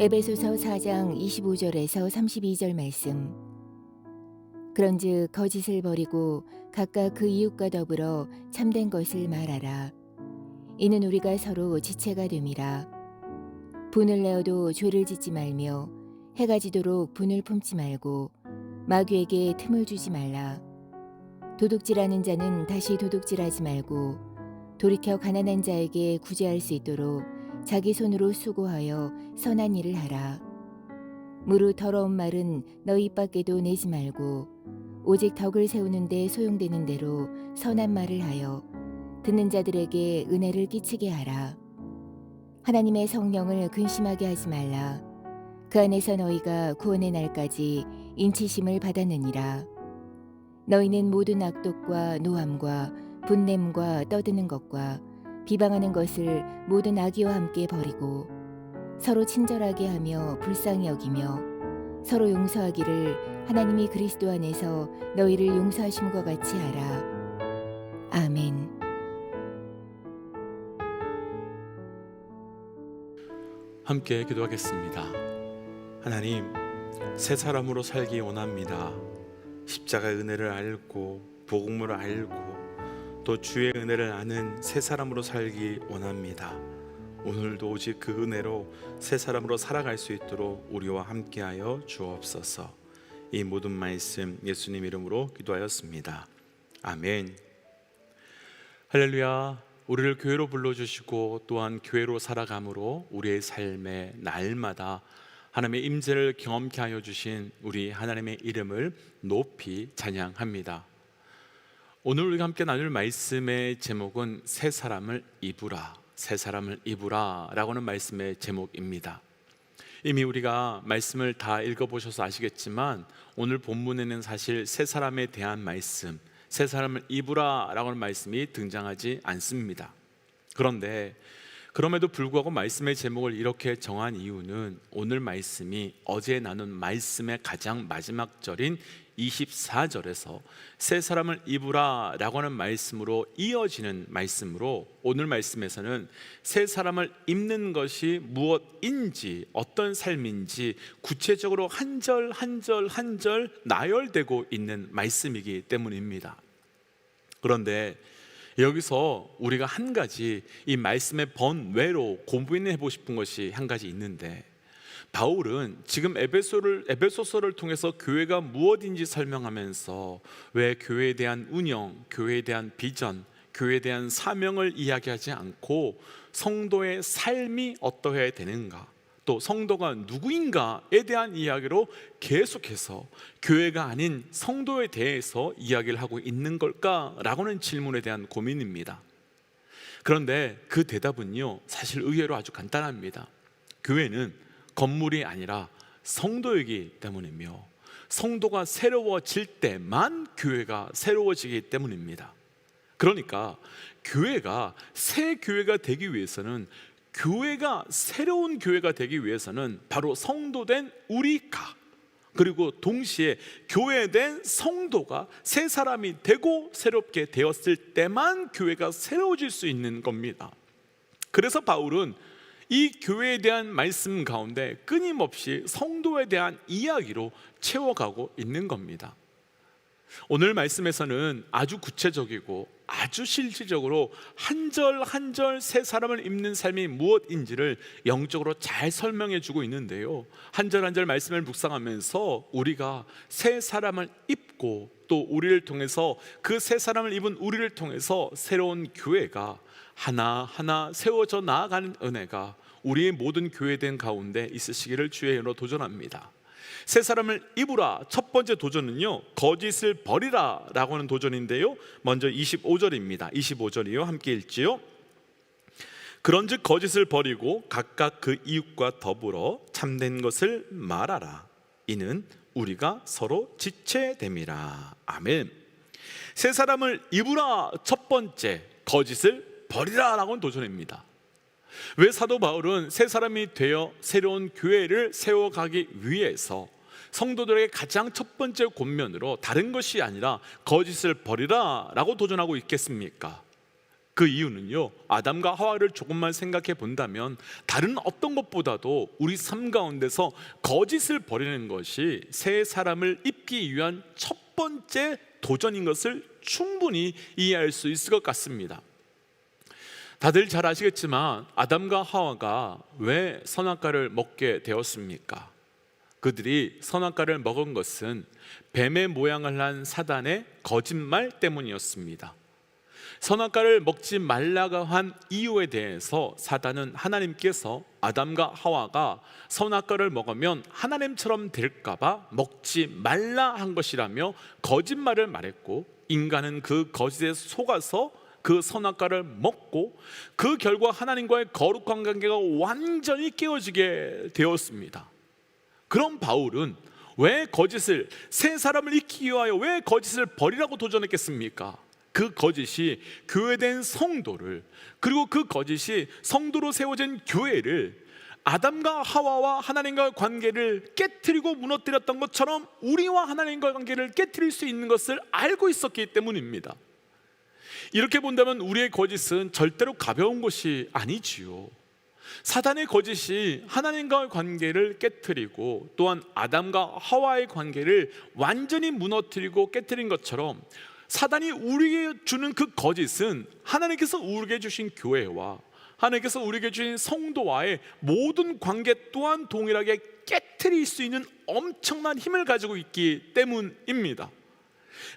에베소서 4장 25절에서 32절 말씀. 그런즉 거짓을 버리고 각각 그 이웃과 더불어 참된 것을 말하라. 이는 우리가 서로 지체가 됨이라. 분을 내어도 죄를 짓지 말며 해가 지도록 분을 품지 말고 마귀에게 틈을 주지 말라. 도둑질하는 자는 다시 도둑질하지 말고 돌이켜 가난한 자에게 구제할 수 있도록 자기 손으로 수고하여 선한 일을 하라. 무릇 더러운 말은 너 입 밖에도 내지 말고 오직 덕을 세우는 데 소용되는 대로 선한 말을 하여 듣는 자들에게 은혜를 끼치게 하라. 하나님의 성령을 근심하게 하지 말라. 그 안에서 너희가 구원의 날까지 인치심을 받았느니라. 너희는 모든 악독과 노함과 분냄과 떠드는 것과 비방하는 것을 모든 악의와 함께 버리고 서로 친절하게 하며 불쌍히 여기며 서로 용서하기를 하나님이 그리스도 안에서 너희를 용서하심과 같이 하라. 아멘. 함께 기도하겠습니다. 하나님, 새 사람으로 살기 원합니다. 십자가의 은혜를 알고 복음을 알고 또 주의 은혜를 아는 새 사람으로 살기 원합니다. 오늘도 오직 그 은혜로 새 사람으로 살아갈 수 있도록 우리와 함께하여 주옵소서. 이 모든 말씀 예수님 이름으로 기도하였습니다. 아멘. 할렐루야. 우리를 교회로 불러주시고 또한 교회로 살아감으로 우리의 삶에 날마다 하나님의 임재를 경험케 하여 주신 우리 하나님의 이름을 높이 찬양합니다. 오늘 우리가 함께 나눌 말씀의 제목은 새 사람을 입으라, 새 사람을 입으라 라고 하는 말씀의 제목입니다. 이미 우리가 말씀을 다 읽어보셔서 아시겠지만 오늘 본문에는 사실 새 사람에 대한 말씀, 새 사람을 입으라 라고 하는 말씀이 등장하지 않습니다. 그런데 그럼에도 불구하고 말씀의 제목을 이렇게 정한 이유는 오늘 말씀이 어제 나눈 말씀의 가장 마지막 절인 24절에서 새 사람을 입으라 라고 하는 말씀으로 이어지는 말씀으로 오늘 말씀에서는 새 사람을 입는 것이 무엇인지 어떤 삶인지 구체적으로 한 절 한 절 한 절 나열되고 있는 말씀이기 때문입니다. 그런데 여기서 우리가 한 가지 이 말씀의 번외로 고민해보고 싶은 것이 한 가지 있는데, 바울은 지금 에베소서를 통해서 교회가 무엇인지 설명하면서 왜 교회에 대한 운영, 교회에 대한 비전, 교회에 대한 사명을 이야기하지 않고 성도의 삶이 어떠해야 되는가, 또 성도가 누구인가에 대한 이야기로 계속해서 교회가 아닌 성도에 대해서 이야기를 하고 있는 걸까라고는 질문에 대한 고민입니다. 그런데 그 대답은요, 사실 의외로 아주 간단합니다. 교회는 건물이 아니라 성도이기 때문이며 성도가 새로워질 때만 교회가 새로워지기 때문입니다. 그러니까 교회가 새 교회가 되기 위해서는, 교회가 새로운 교회가 되기 위해서는 바로 성도된 우리가, 그리고 동시에 교회된 성도가 새 사람이 되고 새롭게 되었을 때만 교회가 새로워질 수 있는 겁니다. 그래서 바울은 이 교회에 대한 말씀 가운데 끊임없이 성도에 대한 이야기로 채워가고 있는 겁니다. 오늘 말씀에서는 아주 구체적이고 아주 실질적으로 한 절 한 절 새 사람을 입는 삶이 무엇인지를 영적으로 잘 설명해 주고 있는데요, 한 절 한 절 말씀을 묵상하면서 우리가 새 사람을 입고 또 우리를 통해서 그 새 사람을 입은 우리를 통해서 새로운 교회가 하나하나 세워져 나아가는 은혜가 우리의 모든 교회된 가운데 있으시기를 주의 이름으로 도전합니다. 새 사람을 입으라, 첫 번째 도전은요, 거짓을 버리라 라고 하는 도전인데요, 먼저 25절입니다 25절이요, 함께 읽지요. 그런즉 거짓을 버리고 각각 그 이웃과 더불어 참된 것을 말하라. 이는 우리가 서로 지체됨이라. 아멘. 새 사람을 입으라, 첫 번째 거짓을 버리라 라고 하는 도전입니다. 왜 사도 바울은 새 사람이 되어 새로운 교회를 세워가기 위해서 성도들에게 가장 첫 번째 권면으로 다른 것이 아니라 거짓을 버리라 라고 도전하고 있겠습니까? 그 이유는요, 아담과 하와를 조금만 생각해 본다면 다른 어떤 것보다도 우리 삶 가운데서 거짓을 버리는 것이 새 사람을 입기 위한 첫 번째 도전인 것을 충분히 이해할 수 있을 것 같습니다. 다들 잘 아시겠지만 아담과 하와가 왜 선악과를 먹게 되었습니까? 그들이 선악과를 먹은 것은 뱀의 모양을 한 사단의 거짓말 때문이었습니다. 선악과를 먹지 말라고 한 이유에 대해서 사단은 하나님께서 아담과 하와가 선악과를 먹으면 하나님처럼 될까봐 먹지 말라 한 것이라며 거짓말을 말했고, 인간은 그 거짓에 속아서 그 선악과를 먹고 그 결과 하나님과의 거룩한 관계가 완전히 깨어지게 되었습니다. 그럼 바울은 왜 거짓을, 새 사람을 잊기 위하여 왜 거짓을 버리라고 도전했겠습니까? 그 거짓이 교회된 성도를, 그리고 그 거짓이 성도로 세워진 교회를, 아담과 하와와 하나님과의 관계를 깨트리고 무너뜨렸던 것처럼 우리와 하나님과의 관계를 깨트릴 수 있는 것을 알고 있었기 때문입니다. 이렇게 본다면 우리의 거짓은 절대로 가벼운 것이 아니지요. 사단의 거짓이 하나님과의 관계를 깨트리고 또한 아담과 하와의 관계를 완전히 무너뜨리고 깨트린 것처럼, 사단이 우리에게 주는 그 거짓은 하나님께서 우리에게 주신 교회와 하나님께서 우리에게 주신 성도와의 모든 관계 또한 동일하게 깨트릴 수 있는 엄청난 힘을 가지고 있기 때문입니다.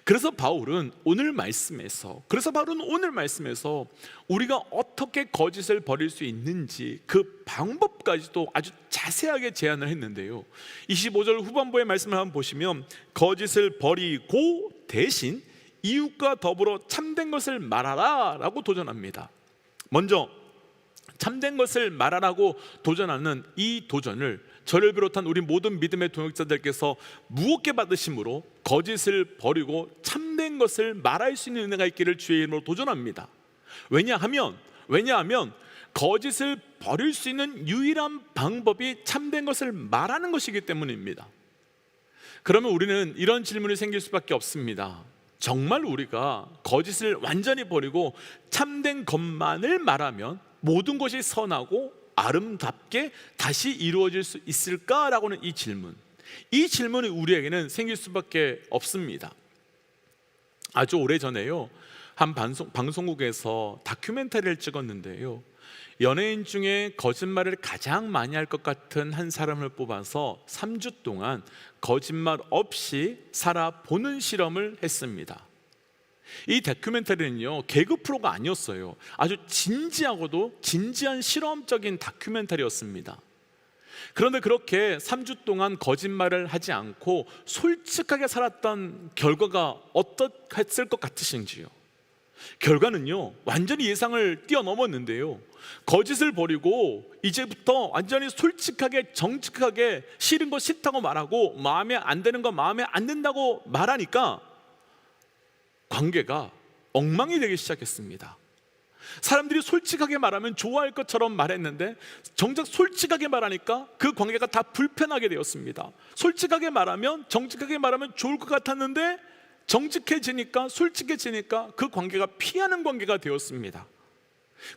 그래서 바울은 오늘 말씀에서 우리가 어떻게 거짓을 버릴 수 있는지 그 방법까지도 아주 자세하게 제안을 했는데요, 25절 후반부의 말씀을 한번 보시면 거짓을 버리고 대신 이웃과 더불어 참된 것을 말하라 라고 도전합니다. 먼저 참된 것을 말하라고 도전하는 이 도전을 저를 비롯한 우리 모든 믿음의 동역자들께서 무겁게 받으심으로 거짓을 버리고 참된 것을 말할 수 있는 은혜가 있기를 주의 이름으로 도전합니다. 왜냐하면 거짓을 버릴 수 있는 유일한 방법이 참된 것을 말하는 것이기 때문입니다. 그러면 우리는 이런 질문이 생길 수밖에 없습니다. 정말 우리가 거짓을 완전히 버리고 참된 것만을 말하면 모든 것이 선하고 아름답게 다시 이루어질 수 있을까라고는 이 질문이 우리에게는 생길 수밖에 없습니다. 아주 오래전에요, 한 방송국에서 다큐멘터리를 찍었는데요, 연예인 중에 거짓말을 가장 많이 할 것 같은 한 사람을 뽑아서 3주 동안 거짓말 없이 살아보는 실험을 했습니다. 이 다큐멘터리는요, 개그 프로가 아니었어요. 아주 진지한 실험적인 다큐멘터리였습니다. 그런데 그렇게 3주 동안 거짓말을 하지 않고 솔직하게 살았던 결과가 어떻겠을 것 같으신지요? 결과는요, 완전히 예상을 뛰어넘었는데요, 거짓을 버리고 이제부터 완전히 솔직하게 정직하게 싫은 거 싫다고 말하고 마음에 안 드는 거 마음에 안 든다고 말하니까 관계가 엉망이 되기 시작했습니다. 사람들이 솔직하게 말하면 좋아할 것처럼 말했는데 정작 솔직하게 말하니까 그 관계가 다 불편하게 되었습니다. 솔직하게 말하면, 정직하게 말하면 좋을 것 같았는데 정직해지니까, 솔직해지니까 그 관계가 피하는 관계가 되었습니다.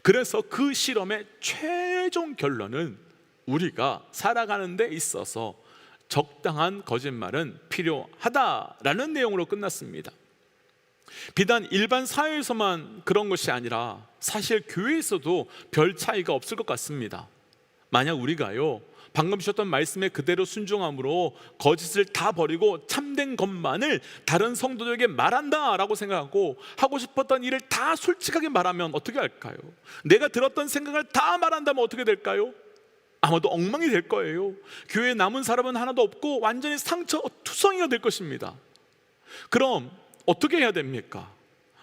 그래서 그 실험의 최종 결론은 우리가 살아가는 데 있어서 적당한 거짓말은 필요하다라는 내용으로 끝났습니다. 비단 일반 사회에서만 그런 것이 아니라 사실 교회에서도 별 차이가 없을 것 같습니다. 만약 우리가요, 방금 주셨던 말씀에 그대로 순종함으로 거짓을 다 버리고 참된 것만을 다른 성도들에게 말한다라고 생각하고 하고 싶었던 일을 다 솔직하게 말하면 어떻게 할까요? 내가 들었던 생각을 다 말한다면 어떻게 될까요? 아마도 엉망이 될 거예요. 교회에 남은 사람은 하나도 없고 완전히 상처투성이가 될 것입니다. 그럼 어떻게 해야 됩니까?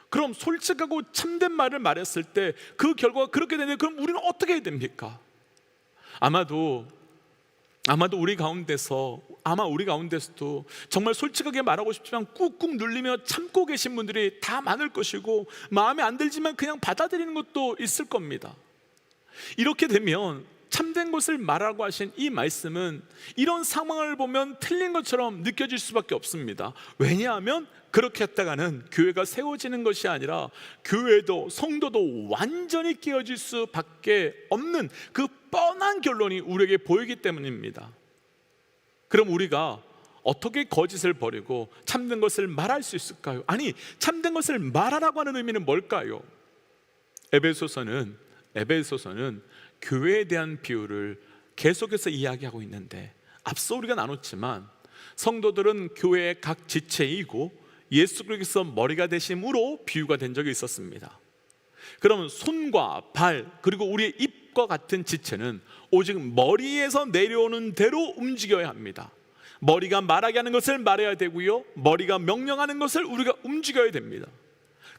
그럼 솔직하고 참된 말을 말했을 때 그 결과가 그렇게 되는데 그럼 우리는 어떻게 해야 됩니까? 아마도 우리 가운데서도 정말 솔직하게 말하고 싶지만 꾹꾹 눌리며 참고 계신 분들이 다 많을 것이고, 마음에 안 들지만 그냥 받아들이는 것도 있을 겁니다. 이렇게 되면 참된 것을 말하라고 하신 이 말씀은 이런 상황을 보면 틀린 것처럼 느껴질 수밖에 없습니다. 왜냐하면 그렇게 했다가는 교회가 세워지는 것이 아니라 교회도 성도도 완전히 깨어질 수밖에 없는 그 뻔한 결론이 우리에게 보이기 때문입니다. 그럼 우리가 어떻게 거짓을 버리고 참된 것을 말할 수 있을까요? 아니, 참된 것을 말하라고 하는 의미는 뭘까요? 에베소서는 교회에 대한 비유를 계속해서 이야기하고 있는데, 앞서 우리가 나눴지만 성도들은 교회의 각 지체이고 예수 그리스도 머리가 되심으로 비유가 된 적이 있었습니다. 그러면 손과 발 그리고 우리의 입과 같은 지체는 오직 머리에서 내려오는 대로 움직여야 합니다. 머리가 말하게 하는 것을 말해야 되고요, 머리가 명령하는 것을 우리가 움직여야 됩니다.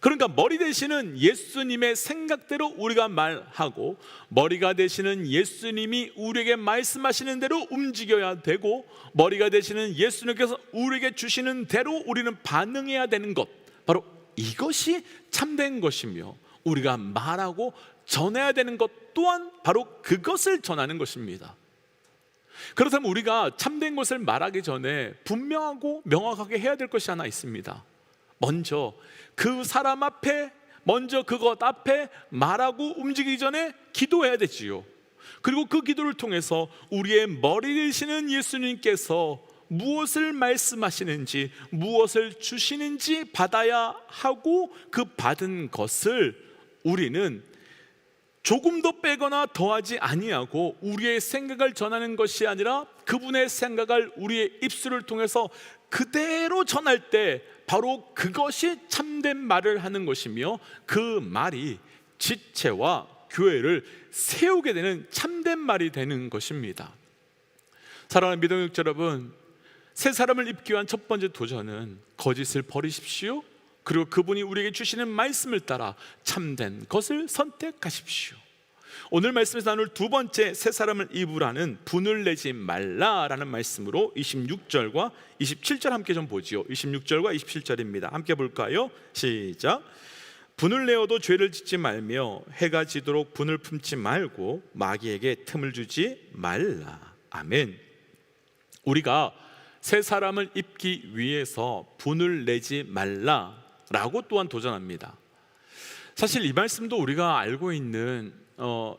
그러니까 머리 되시는 예수님의 생각대로 우리가 말하고, 머리가 되시는 예수님이 우리에게 말씀하시는 대로 움직여야 되고, 머리가 되시는 예수님께서 우리에게 주시는 대로 우리는 반응해야 되는 것, 바로 이것이 참된 것이며, 우리가 말하고 전해야 되는 것 또한 바로 그것을 전하는 것입니다. 그렇다면 우리가 참된 것을 말하기 전에 분명하고 명확하게 해야 될 것이 하나 있습니다. 먼저 그 사람 앞에, 먼저 그것 앞에 말하고 움직이기 전에 기도해야 되지요. 그리고 그 기도를 통해서 우리의 머리 되시는 예수님께서 무엇을 말씀하시는지, 무엇을 주시는지 받아야 하고, 그 받은 것을 우리는 조금도 빼거나 더하지 아니하고 우리의 생각을 전하는 것이 아니라 그분의 생각을 우리의 입술을 통해서 그대로 전할 때 바로 그것이 참된 말을 하는 것이며, 그 말이 지체와 교회를 세우게 되는 참된 말이 되는 것입니다. 사랑하는 믿음의 여러분, 새 사람을 입기 위한 첫 번째 도전은 거짓을 버리십시오. 그리고 그분이 우리에게 주시는 말씀을 따라 참된 것을 선택하십시오. 오늘 말씀에서 나눌 두 번째 새 사람을 입으라는 분을 내지 말라라는 말씀으로 26절과 27절 함께 좀 보지요. 26절과 27절입니다. 함께 볼까요? 시작. 분을 내어도 죄를 짓지 말며 해가 지도록 분을 품지 말고 마귀에게 틈을 주지 말라. 아멘. 우리가 새 사람을 입기 위해서 분을 내지 말라라고 또한 도전합니다. 사실 이 말씀도 우리가 알고 있는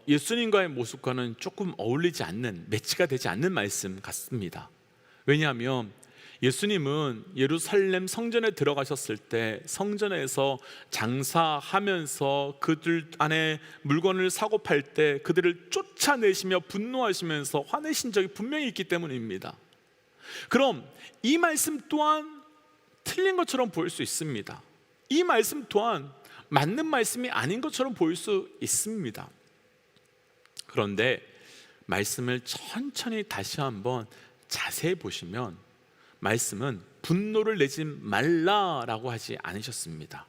예수님과의 모습과는 조금 어울리지 않는, 매치가 되지 않는 말씀 같습니다. 왜냐하면 예수님은 예루살렘 성전에 들어가셨을 때 성전에서 장사하면서 그들 안에 물건을 사고 팔 때 그들을 쫓아내시며 분노하시면서 화내신 적이 분명히 있기 때문입니다. 그럼 이 말씀 또한 틀린 것처럼 보일 수 있습니다. 이 말씀 또한 맞는 말씀이 아닌 것처럼 보일 수 있습니다. 그런데 말씀을 천천히 다시 한번 자세히 보시면 말씀은 분노를 내지 말라라고 하지 않으셨습니다.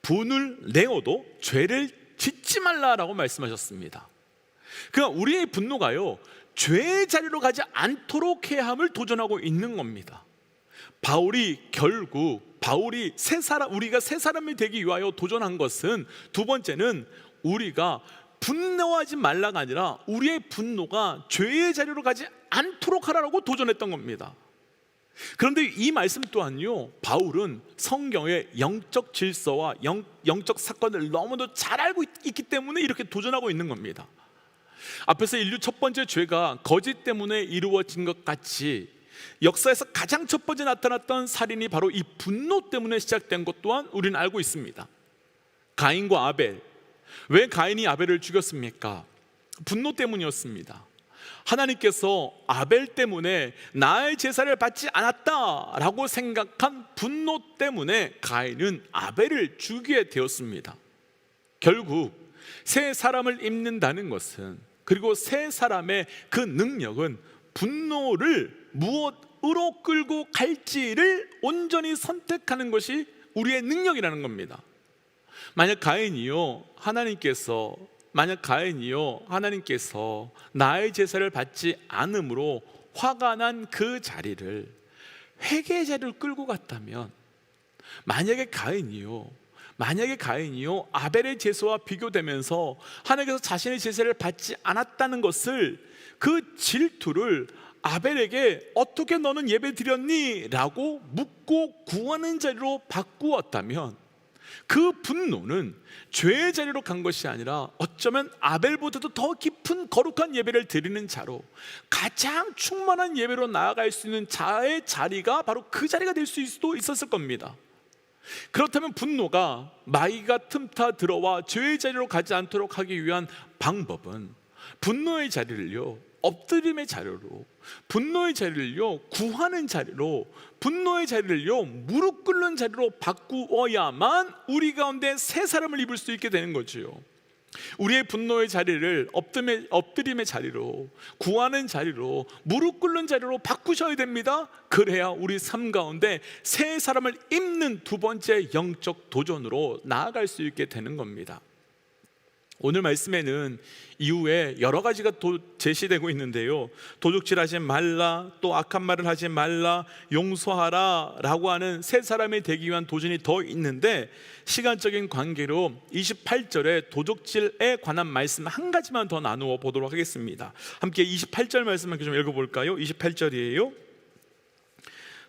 분을 내어도 죄를 짓지 말라라고 말씀하셨습니다. 그러니까 우리의 분노가요, 죄의 자리로 가지 않도록 해야 함을 도전하고 있는 겁니다. 우리가 새 사람이 되기 위하여 도전한 것은, 두 번째는 우리가 분노하지 말라가 아니라 우리의 분노가 죄의 자리로 가지 않도록 하라고 도전했던 겁니다. 그런데 이 말씀 또한요, 바울은 성경의 영적 질서와 영적 사건을 너무도 잘 알고 있기 때문에 이렇게 도전하고 있는 겁니다. 앞에서 인류 첫 번째 죄가 거짓 때문에 이루어진 것 같이 역사에서 가장 첫 번째 나타났던 살인이 바로 이 분노 때문에 시작된 것 또한 우리는 알고 있습니다. 가인과 아벨, 왜 가인이 아벨을 죽였습니까? 분노 때문이었습니다. 하나님께서 아벨 때문에 나의 제사를 받지 않았다라고 생각한 분노 때문에 가인은 아벨을 죽이게 되었습니다. 결국 새 사람을 입는다는 것은, 그리고 새 사람의 그 능력은 분노를 무엇으로 끌고 갈지를 온전히 선택하는 것이 우리의 능력이라는 겁니다. 만약 가인이요 하나님께서 나의 제사를 받지 않음으로 화가 난 그 자리를, 회개의 자리를 끌고 갔다면, 만약에 가인이요 만약에 가인이요 아벨의 제사와 비교되면서 하나님께서 자신의 제사를 받지 않았다는 것을, 그 질투를 아벨에게 어떻게 너는 예배 드렸니? 라고 묻고 구하는 자리로 바꾸었다면, 그 분노는 죄의 자리로 간 것이 아니라 어쩌면 아벨보다도 더 깊은 거룩한 예배를 드리는 자로, 가장 충만한 예배로 나아갈 수 있는 자의 자리가 바로 그 자리가 될 수도 있었을 겁니다. 그렇다면 분노가 마귀가 틈타 들어와 죄의 자리로 가지 않도록 하기 위한 방법은, 분노의 자리를요 엎드림의 자리로, 분노의 자리를요 구하는 자리로, 분노의 자리를요 무릎 꿇는 자리로 바꾸어야만 우리 가운데 새 사람을 입을 수 있게 되는 거지요. 우리의 분노의 자리를 엎드림의 자리로, 구하는 자리로, 무릎 꿇는 자리로 바꾸셔야 됩니다. 그래야 우리 삶 가운데 새 사람을 입는 두 번째 영적 도전으로 나아갈 수 있게 되는 겁니다. 오늘 말씀에는 이후에 여러 가지가 제시되고 있는데요, 도둑질하지 말라, 또 악한 말을 하지 말라, 용서하라 라고 하는 새 사람이 되기 위한 도전이 더 있는데, 시간적인 관계로 28절에 도둑질에 관한 말씀 한 가지만 더 나누어 보도록 하겠습니다. 함께 28절 말씀을 좀 읽어볼까요? 28절이에요.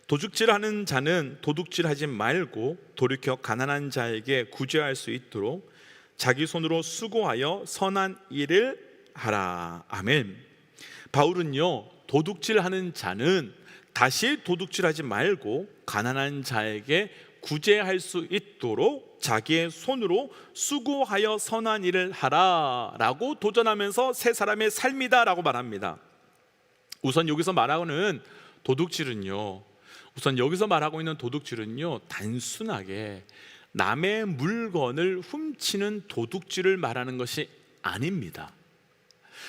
도둑질하는 자는 도둑질하지 말고 돌이켜 가난한 자에게 구제할 수 있도록 자기 손으로 수고하여 선한 일을 하라. 아멘. 바울은요 도둑질하는 자는 다시 도둑질하지 말고 가난한 자에게 구제할 수 있도록 자기의 손으로 수고하여 선한 일을 하라 라고 도전하면서 새 사람의 삶이다 라고 말합니다. 우선 여기서 말하고는 도둑질은요, 단순하게 남의 물건을 훔치는 도둑질을 말하는 것이 아닙니다.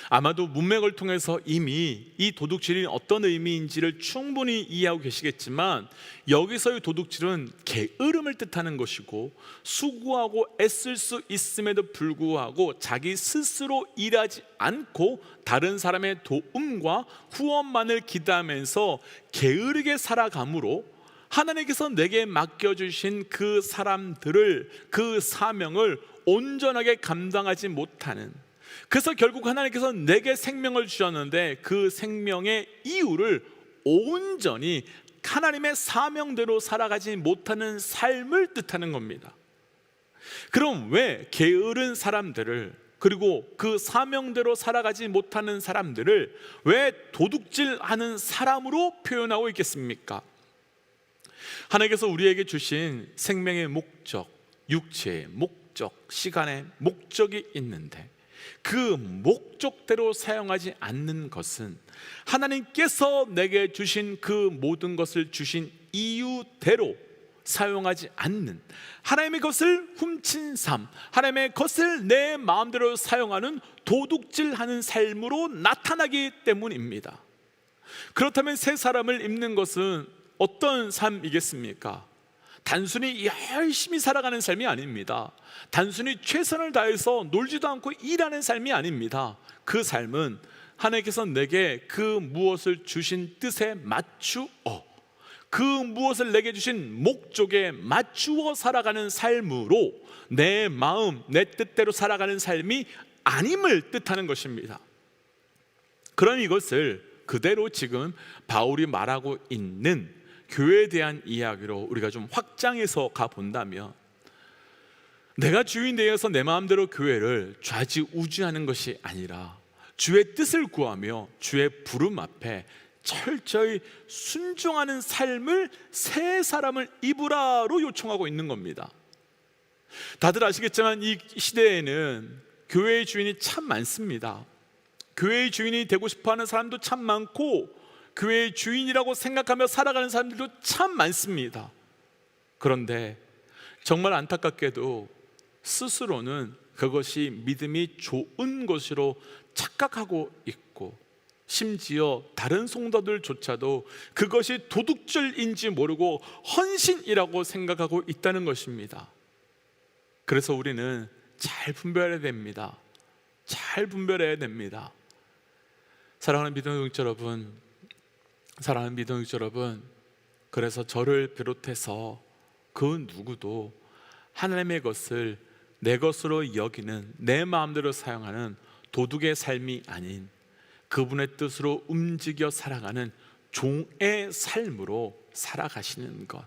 아마도 문맥을 통해서 이미 이 도둑질이 어떤 의미인지를 충분히 이해하고 계시겠지만, 여기서의 도둑질은 게으름을 뜻하는 것이고, 수고하고 애쓸 수 있음에도 불구하고 자기 스스로 일하지 않고 다른 사람의 도움과 후원만을 기대하면서 게으르게 살아감으로 하나님께서 내게 맡겨주신 그 사람들을, 그 사명을 온전하게 감당하지 못하는, 그래서 결국 하나님께서 내게 생명을 주셨는데 그 생명의 이유를 온전히 하나님의 사명대로 살아가지 못하는 삶을 뜻하는 겁니다. 그럼 왜 게으른 사람들을, 그리고 그 사명대로 살아가지 못하는 사람들을 왜 도둑질하는 사람으로 표현하고 있겠습니까? 하나님께서 우리에게 주신 생명의 목적, 육체의 목적, 시간의 목적이 있는데 그 목적대로 사용하지 않는 것은 하나님께서 내게 주신 그 모든 것을 주신 이유대로 사용하지 않는, 하나님의 것을 훔친 삶, 하나님의 것을 내 마음대로 사용하는 도둑질하는 삶으로 나타나기 때문입니다. 그렇다면 새 사람을 입는 것은 어떤 삶이겠습니까? 단순히 열심히 살아가는 삶이 아닙니다. 단순히 최선을 다해서 놀지도 않고 일하는 삶이 아닙니다. 그 삶은 하나님께서 내게 그 무엇을 주신 뜻에 맞추어, 그 무엇을 내게 주신 목적에 맞추어 살아가는 삶으로 내 마음, 내 뜻대로 살아가는 삶이 아님을 뜻하는 것입니다. 그럼 이것을 그대로 지금 바울이 말하고 있는 교회에 대한 이야기로 우리가 좀 확장해서 가본다면, 내가 주인 되어서 내 마음대로 교회를 좌지우지하는 것이 아니라 주의 뜻을 구하며 주의 부름 앞에 철저히 순종하는 삶을 새 사람을 입으라로 요청하고 있는 겁니다. 다들 아시겠지만 이 시대에는 교회의 주인이 참 많습니다. 교회의 주인이 되고 싶어하는 사람도 참 많고, 교회의 주인이라고 생각하며 살아가는 사람들도 참 많습니다. 그런데 정말 안타깝게도 스스로는 그것이 믿음이 좋은 것으로 착각하고 있고, 심지어 다른 성도들조차도 그것이 도둑질인지 모르고 헌신이라고 생각하고 있다는 것입니다. 그래서 우리는 잘 분별해야 됩니다. 잘 분별해야 됩니다. 사랑하는 믿음의 여러분, 그래서 저를 비롯해서 그 누구도 하나님의 것을 내 것으로 여기는, 내 마음대로 사용하는 도둑의 삶이 아닌 그분의 뜻으로 움직여 살아가는 종의 삶으로 살아가시는 것,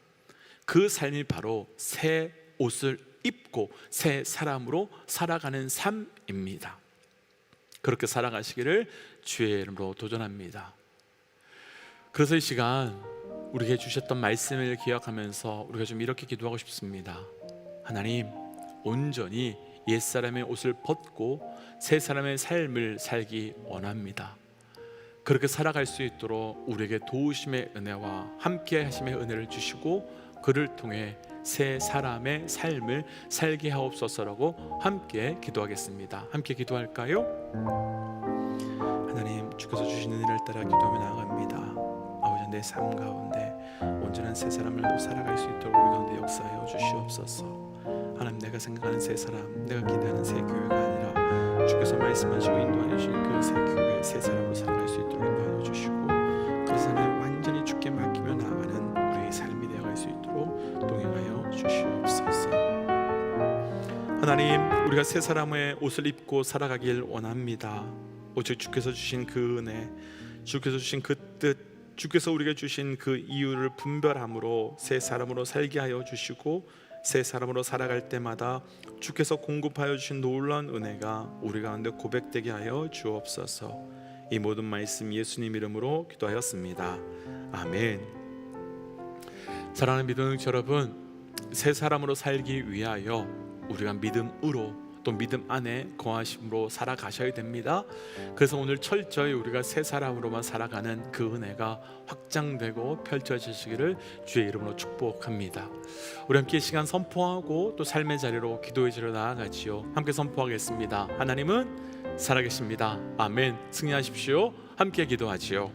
그 삶이 바로 새 옷을 입고 새 사람으로 살아가는 삶입니다. 그렇게 살아가시기를 주의 이름으로 도전합니다. 그래서 이 시간 우리에게 주셨던 말씀을 기억하면서 우리가 좀 이렇게 기도하고 싶습니다. 하나님, 온전히 옛사람의 옷을 벗고 새 사람의 삶을 살기 원합니다. 그렇게 살아갈 수 있도록 우리에게 도우심의 은혜와 함께 하심의 은혜를 주시고 그를 통해 새 사람의 삶을 살게 하옵소서라고 함께 기도하겠습니다. 함께 기도할까요? 하나님, 주께서 주신 은혜를 따라 기도하며 나아갑니다. 아버지, 내 삶 가운데 온전한 새 사람으로 살아갈 수 있도록 우리 가운데 역사하여 주시옵소서. 하나님, 내가 생각하는 새 사람, 내가 기대하는 새 교회가 아니라 주께서 말씀하시고 인도하여 주신 그 새 교회, 새 사람으로 살아갈 수 있도록 인도하여 주시고 그 삶을 완전히 주께 맡기며 나아가는 우리의 삶이 되어갈 수 있도록 동행하여 주시옵소서. 하나님, 우리가 새 사람의 옷을 입고 살아가길 원합니다. 오직 주께서 주신 그 은혜, 주께서 주신 그 뜻, 주께서 우리에게 주신 그 이유를 분별함으로 새 사람으로 살게 하여 주시고 새 사람으로 살아갈 때마다 주께서 공급하여 주신 놀라운 은혜가 우리 가운데 고백되게 하여 주옵소서. 이 모든 말씀 예수님 이름으로 기도하였습니다. 아멘. 사랑하는 믿음의 여러분, 새 사람으로 살기 위하여 우리가 믿음으로 또 믿음 안에 거하심으로 살아가셔야 됩니다. 그래서 오늘 철저히 우리가 새 사람으로만 살아가는 그 은혜가 확장되고 펼쳐지시기를 주의 이름으로 축복합니다. 우리 함께 시간 선포하고 또 삶의 자리로 기도의 자리로 나아가지요. 함께 선포하겠습니다. 하나님은 살아계십니다. 아멘. 승리하십시오. 함께 기도하지요.